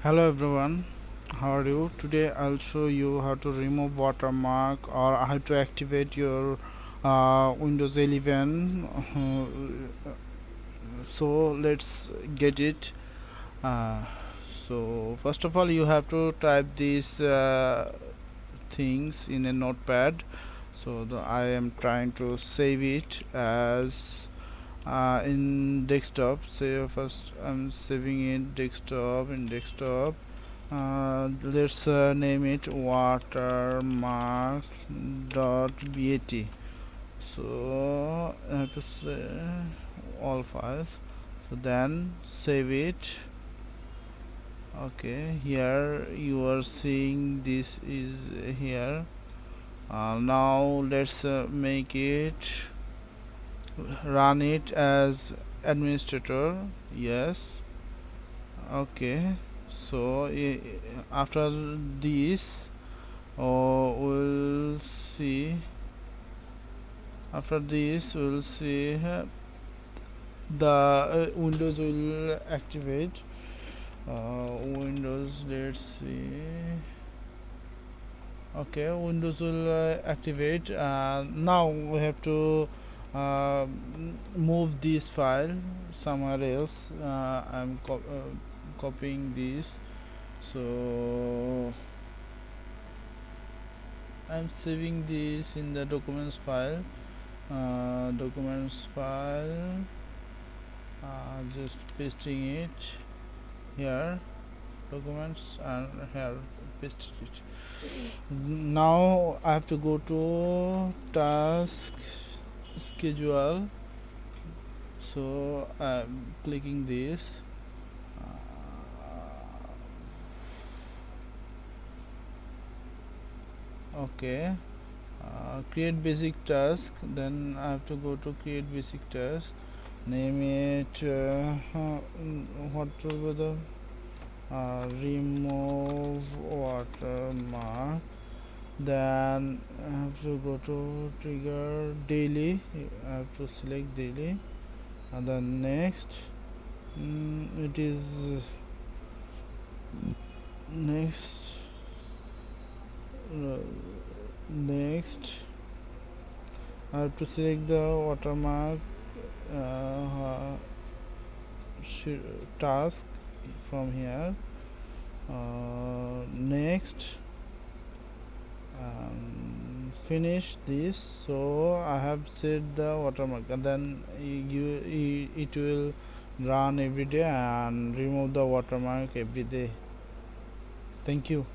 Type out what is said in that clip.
Hello everyone, how are you? Today I'll show you how to remove watermark or how to activate your Windows 11. So let's get it. Uh, so first of all, you have to type these things in a notepad. So I am trying to save it as in desktop. So first I'm saving it desktop in desktop. Let's name it watermark.bat. So I have to say all files. So then save it. Okay, here you are seeing this is here. Now let's make it run it as administrator. Yes. Okay, so after this we'll see the Windows will activate. Windows, let's see. Okay, Windows will activate. Now we have to move this file somewhere else. I'm copying this, so I'm saving this in the documents file. Just pasting it here, documents, and here paste it. Now I have to go to task schedule, so I'm clicking this. Okay, create basic task. Then I have to go to create basic task, name it what will be the remove watermark. Then I have to go to trigger daily. I have to select daily, and then next. It is next. Next, I have to select the watermark task from here. Next, finish this. So I have set the watermark, and then it will run every day and remove the watermark every day. Thank you.